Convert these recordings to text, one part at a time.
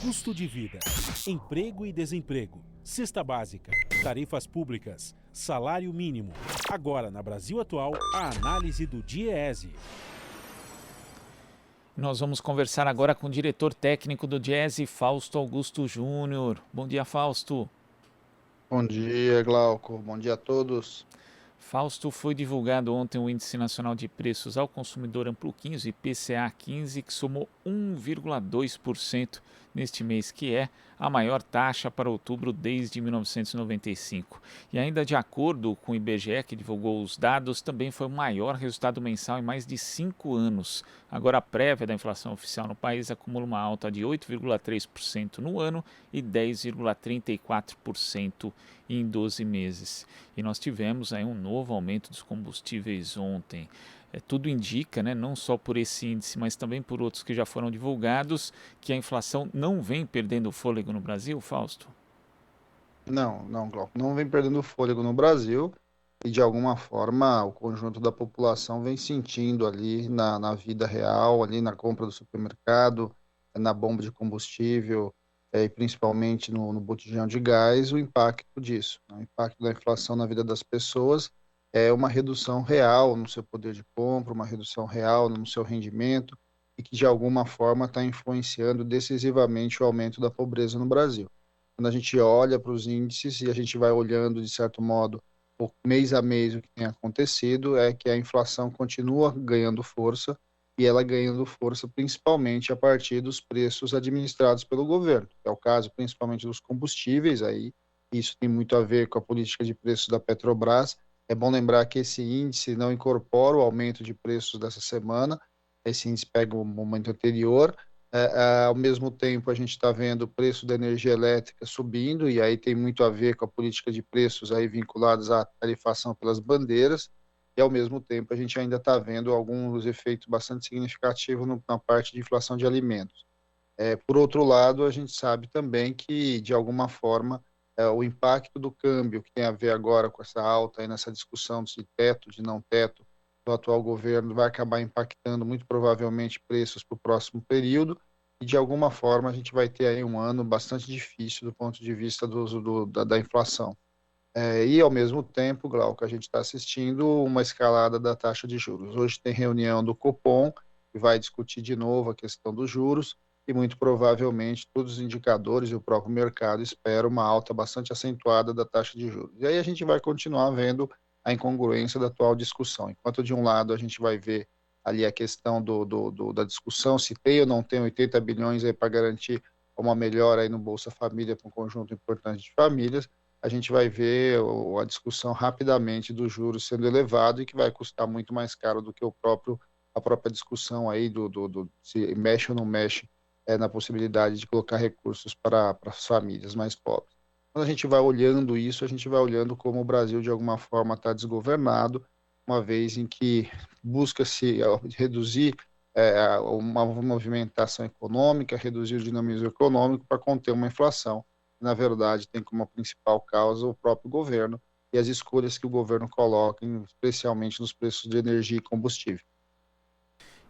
custo de vida, emprego e desemprego, cesta básica, tarifas públicas, salário mínimo. Agora, na Brasil Atual, a análise do DIEESE. Nós vamos conversar agora com o diretor técnico do DIEESE, Fausto Augusto Júnior. Bom dia, Fausto. Bom dia, Glauco. Bom dia a todos. Fausto, foi divulgado ontem o Índice Nacional de Preços ao Consumidor Amplo 15, IPCA 15, que somou 1,2% neste mês, que é a maior taxa para outubro desde 1995. E ainda de acordo com o IBGE, que divulgou os dados, também foi o maior resultado mensal em mais de 5 anos. Agora, a prévia da inflação oficial no país acumula uma alta de 8,3% no ano e 10,34% em 12 meses. E nós tivemos aí um novo aumento dos combustíveis ontem. Tudo indica, não só por esse índice, mas também por outros que já foram divulgados, que a inflação não vem perdendo fôlego no Brasil, Fausto? Não, Glauco. Não vem perdendo fôlego no Brasil e, de alguma forma, o conjunto da população vem sentindo ali na vida real, ali na compra do supermercado, na bomba de combustível, e principalmente no botijão de gás, o impacto disso. O impacto da inflação na vida das pessoas é uma redução real no seu poder de compra, uma redução real no seu rendimento e que, de alguma forma, está influenciando decisivamente o aumento da pobreza no Brasil. Quando a gente olha para os índices e a gente vai olhando, de certo modo, mês a mês, o que tem acontecido é que a inflação continua ganhando força e ela ganhando força principalmente a partir dos preços administrados pelo governo. É o caso principalmente dos combustíveis, aí isso tem muito a ver com a política de preços da Petrobras. É bom lembrar que esse índice não incorpora o aumento de preços dessa semana, esse índice pega o momento anterior. Ao mesmo tempo, a gente está vendo o preço da energia elétrica subindo, e aí tem muito a ver com a política de preços aí vinculados à tarifação pelas bandeiras, e ao mesmo tempo a gente ainda está vendo alguns efeitos bastante significativos na parte de inflação de alimentos. Por outro lado, a gente sabe também que, de alguma forma, o impacto do câmbio, que tem a ver agora com essa alta, aí nessa discussão de teto, de não teto, do atual governo, vai acabar impactando muito provavelmente preços para o próximo período, e de alguma forma a gente vai ter aí um ano bastante difícil do ponto de vista da inflação. E ao mesmo tempo, Glauco, a gente está assistindo uma escalada da taxa de juros. Hoje tem reunião do Copom, que vai discutir de novo a questão dos juros, e muito provavelmente todos os indicadores e o próprio mercado esperam uma alta bastante acentuada da taxa de juros. E aí a gente vai continuar vendo a incongruência da atual discussão. Enquanto de um lado a gente vai ver ali a questão da discussão, se tem ou não tem 80 bilhões aí para garantir uma melhora aí no Bolsa Família para um conjunto importante de famílias, a gente vai ver a discussão rapidamente dos juros sendo elevado e que vai custar muito mais caro do que a própria discussão aí se mexe ou não mexe na possibilidade de colocar recursos para as famílias mais pobres. Quando a gente vai olhando isso, a gente vai olhando como o Brasil, de alguma forma, está desgovernado, uma vez em que busca-se reduzir uma movimentação econômica, reduzir o dinamismo econômico para conter uma inflação. Na verdade, tem como principal causa o próprio governo e as escolhas que o governo coloca, especialmente nos preços de energia e combustível.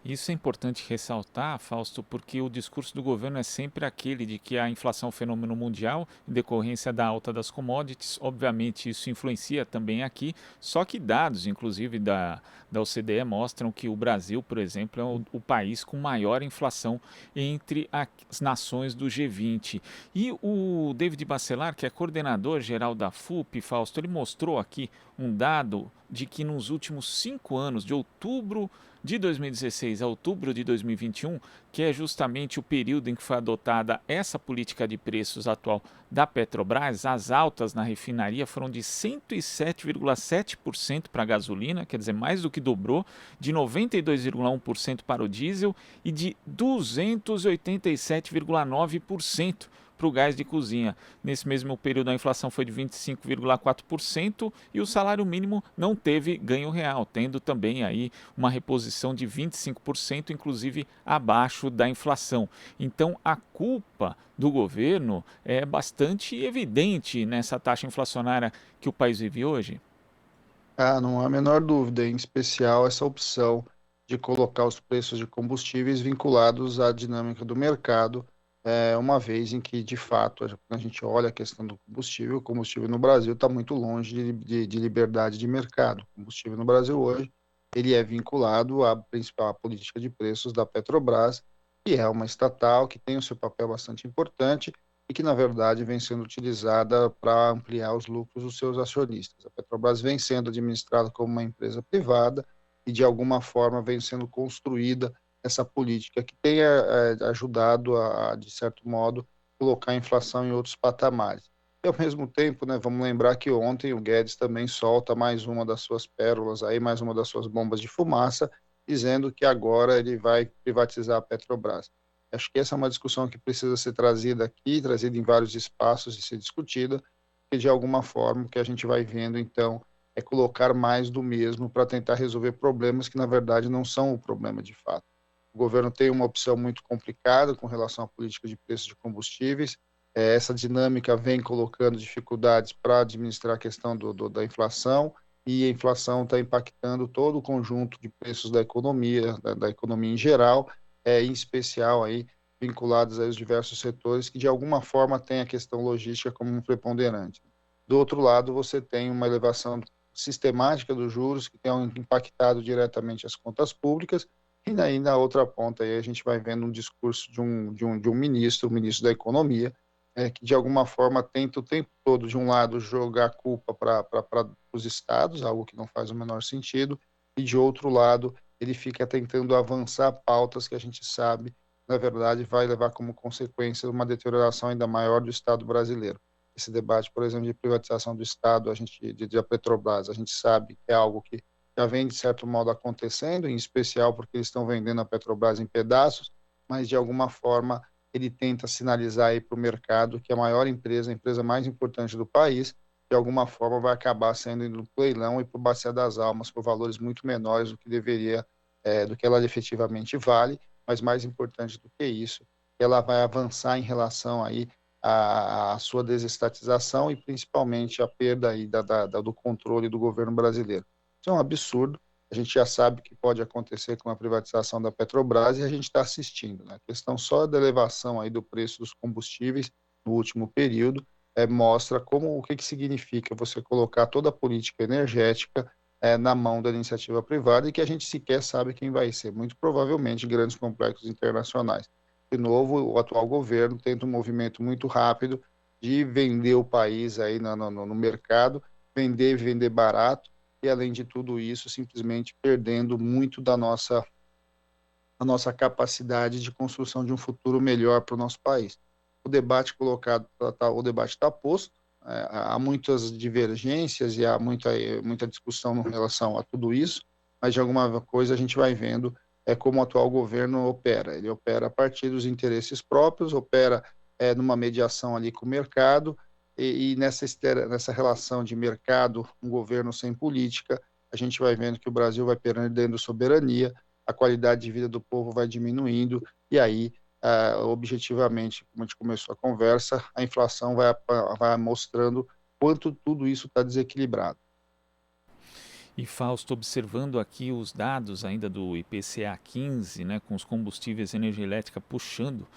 Isso é importante ressaltar, Fausto, porque o discurso do governo é sempre aquele de que a inflação é um fenômeno mundial, em decorrência da alta das commodities. Obviamente, isso influencia também aqui, só que dados, inclusive da OCDE, mostram que o Brasil, por exemplo, é o país com maior inflação entre as nações do G20. E o David Bacelar, que é coordenador geral da FUP, Fausto, ele mostrou aqui um dado de que nos últimos 5 anos, de outubro de 2016 a outubro de 2021, que é justamente o período em que foi adotada essa política de preços atual da Petrobras, as altas na refinaria foram de 107,7% para a gasolina, quer dizer, mais do que dobrou, de 92,1% para o diesel e de 287,9% para o gás de cozinha. Nesse mesmo período, a inflação foi de 25,4% e o salário mínimo não teve ganho real, tendo também aí uma reposição de 25%, inclusive abaixo da inflação. Então, a culpa do governo é bastante evidente nessa taxa inflacionária que o país vive hoje. Não há a menor dúvida, em especial essa opção de colocar os preços de combustíveis vinculados à dinâmica do mercado, uma vez em que, de fato, a gente olha a questão do combustível, o combustível no Brasil está muito longe de liberdade de mercado. O combustível no Brasil hoje, ele é vinculado à principal política de preços da Petrobras, que é uma estatal que tem o seu papel bastante importante e que, na verdade, vem sendo utilizada para ampliar os lucros dos seus acionistas. A Petrobras vem sendo administrada como uma empresa privada e, de alguma forma, vem sendo construída essa política que tenha ajudado de certo modo, colocar a inflação em outros patamares. E, ao mesmo tempo, né, vamos lembrar que ontem o Guedes também solta mais uma das suas pérolas, aí, mais uma das suas bombas de fumaça, dizendo que agora ele vai privatizar a Petrobras. Acho que essa é uma discussão que precisa ser trazida aqui, trazida em vários espaços e ser discutida, porque de alguma forma o que a gente vai vendo, então, é colocar mais do mesmo para tentar resolver problemas que, na verdade, não são o problema de fato. O governo tem uma opção muito complicada com relação à política de preços de combustíveis. Essa dinâmica vem colocando dificuldades para administrar a questão da inflação, e a inflação está impactando todo o conjunto de preços da economia, da economia em geral, em especial aí vinculados aos diversos setores que de alguma forma tem a questão logística como um preponderante. Do outro lado, você tem uma elevação sistemática dos juros que tem impactado diretamente as contas públicas, e daí, na outra ponta, aí, a gente vai vendo um discurso de um ministro, o ministro da Economia, que de alguma forma tenta o tempo todo, de um lado, jogar a culpa para os estados, algo que não faz o menor sentido, e de outro lado, ele fica tentando avançar pautas que a gente sabe, na verdade, vai levar como consequência uma deterioração ainda maior do Estado brasileiro. Esse debate, por exemplo, de privatização do Estado, da Petrobras, a gente sabe que é algo que já vem, de certo modo, acontecendo, em especial porque eles estão vendendo a Petrobras em pedaços, mas, de alguma forma, ele tenta sinalizar aí para o mercado que a maior empresa, a empresa mais importante do país, de alguma forma vai acabar sendo indo para o leilão e para o Bacia das Almas, por valores muito menores do que deveria, do que ela efetivamente vale, mas mais importante do que isso, ela vai avançar em relação aí à sua desestatização e principalmente a perda aí do controle do governo brasileiro. Isso é um absurdo. A gente já sabe o que pode acontecer com a privatização da Petrobras e a gente está assistindo, né? A questão só da elevação aí do preço dos combustíveis no último período mostra o que significa você colocar toda a política energética na mão da iniciativa privada e que a gente sequer sabe quem vai ser. Muito provavelmente grandes complexos internacionais. De novo, o atual governo tenta um movimento muito rápido de vender o país aí no mercado, vender e vender barato, e, além de tudo isso, simplesmente perdendo muito a nossa capacidade de construção de um futuro melhor para o nosso país. O debate o debate está posto, há muitas divergências e há muita discussão em relação a tudo isso, mas de alguma coisa a gente vai vendo como o atual governo opera. Ele opera a partir dos interesses próprios, opera numa mediação ali com o mercado, e nessa relação de mercado, um governo sem política, a gente vai vendo que o Brasil vai perdendo soberania, a qualidade de vida do povo vai diminuindo, e aí, objetivamente, como a gente começou a conversa, a inflação vai mostrando quanto tudo isso está desequilibrado. E Fausto, observando aqui os dados ainda do IPCA 15, né, com os combustíveis e energia elétrica puxando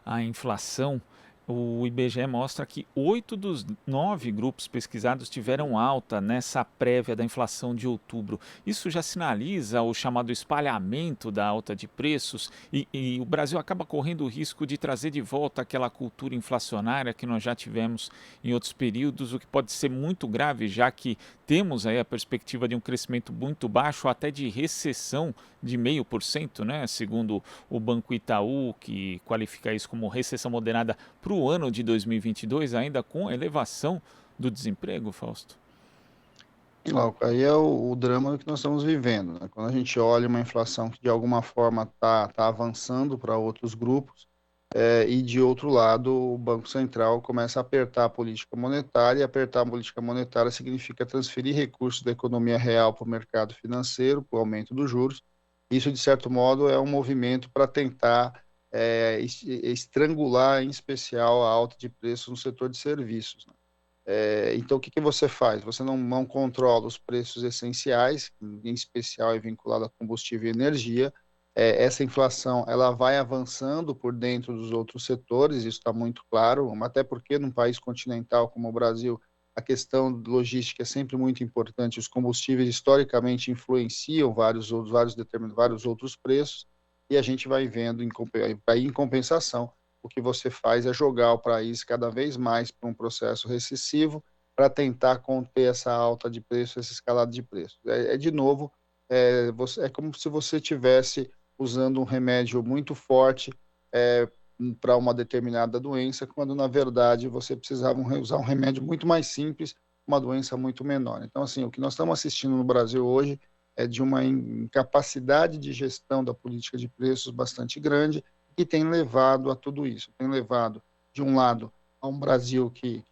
a inflação, o IBGE mostra que 8 dos 9 grupos pesquisados tiveram alta nessa prévia da inflação de outubro. Isso já sinaliza o chamado espalhamento da alta de preços e o Brasil acaba correndo o risco de trazer de volta aquela cultura inflacionária que nós já tivemos em outros períodos, o que pode ser muito grave, já que temos aí a perspectiva de um crescimento muito baixo, até de recessão de 0,5%, né? Segundo o Banco Itaú, que qualifica isso como recessão moderada para o ano de 2022, ainda com a elevação do desemprego, Fausto? Glauco, aí é o drama que nós estamos vivendo, né? Quando a gente olha uma inflação que de alguma forma está avançando para outros grupos, e de outro lado o Banco Central começa a apertar a política monetária, e apertar a política monetária significa transferir recursos da economia real para o mercado financeiro, para o aumento dos juros. Isso, de certo modo, é um movimento para tentar estrangular, em especial, a alta de preços no setor de serviços, né? Então, o que você faz? Você não controla os preços essenciais, em especial é vinculado a combustível e energia, essa inflação ela vai avançando por dentro dos outros setores, isso está muito claro, até porque num país continental como o Brasil, a questão logística é sempre muito importante, os combustíveis historicamente influenciam vários outros preços, e a gente vai vendo, em compensação, o que você faz é jogar o país cada vez mais para um processo recessivo, para tentar conter essa alta de preço, essa escalada de preço. De novo, é como se você tivesse usando um remédio muito forte para uma determinada doença, quando na verdade você precisava usar um remédio muito mais simples, uma doença muito menor. Então, assim, o que nós estamos assistindo no Brasil hoje é de uma incapacidade de gestão da política de preços bastante grande, que tem levado a tudo isso. Tem levado, de um lado, a um Brasil que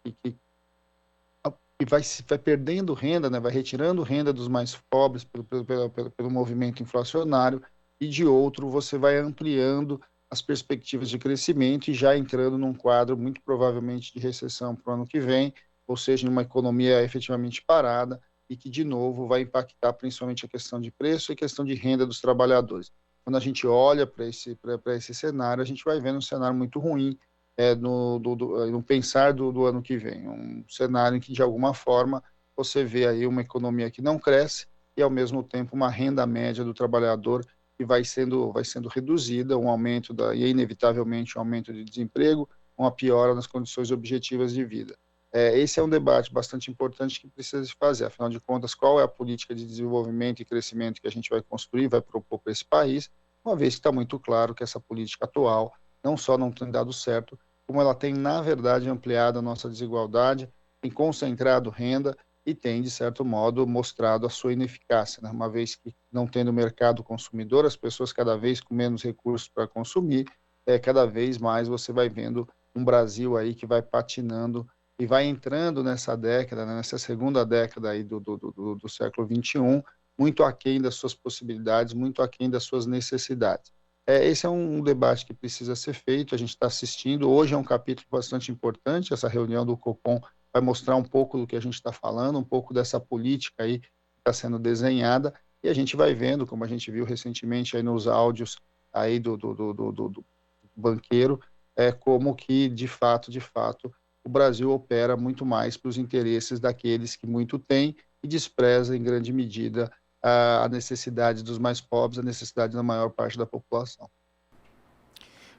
vai perdendo renda, né, vai retirando renda dos mais pobres pelo movimento inflacionário, e de outro você vai ampliando as perspectivas de crescimento e já entrando num quadro muito provavelmente de recessão para o ano que vem, ou seja, em uma economia efetivamente parada e que, de novo, vai impactar principalmente a questão de preço e a questão de renda dos trabalhadores. Quando a gente olha para esse cenário, a gente vai vendo um cenário muito ruim no pensar do ano que vem. Um cenário em que, de alguma forma, você vê aí uma economia que não cresce e, ao mesmo tempo, uma renda média do trabalhador que vai sendo reduzida, e inevitavelmente um aumento de desemprego, uma piora nas condições objetivas de vida. Esse é um debate bastante importante que precisa se fazer. Afinal de contas, qual é a política de desenvolvimento e crescimento que a gente vai construir, vai propor para esse país, uma vez que está muito claro que essa política atual não só não tem dado certo, como ela tem, na verdade, ampliado a nossa desigualdade, tem concentrado renda e tem, de certo modo, mostrado a sua ineficácia, né? Uma vez que, não tendo mercado consumidor, as pessoas cada vez com menos recursos para consumir, cada vez mais você vai vendo um Brasil aí que vai patinando e vai entrando nessa década, né, nessa segunda década aí do século XXI, muito aquém das suas possibilidades, muito aquém das suas necessidades. Esse é um debate que precisa ser feito, a gente está assistindo, hoje é um capítulo bastante importante, essa reunião do Copom vai mostrar um pouco do que a gente está falando, um pouco dessa política aí que está sendo desenhada, e a gente vai vendo, como a gente viu recentemente aí nos áudios aí do banqueiro, como que, de fato, o Brasil opera muito mais para os interesses daqueles que muito têm e despreza, em grande medida, a necessidade dos mais pobres, a necessidade da maior parte da população.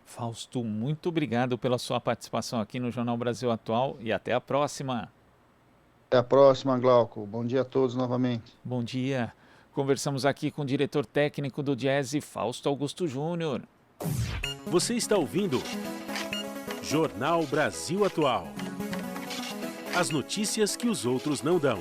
Fausto, muito obrigado pela sua participação aqui no Jornal Brasil Atual e até a próxima. Até a próxima, Glauco. Bom dia a todos novamente. Bom dia. Conversamos aqui com o diretor técnico do Diese, Fausto Augusto Júnior. Você está ouvindo Jornal Brasil Atual. As notícias que os outros não dão.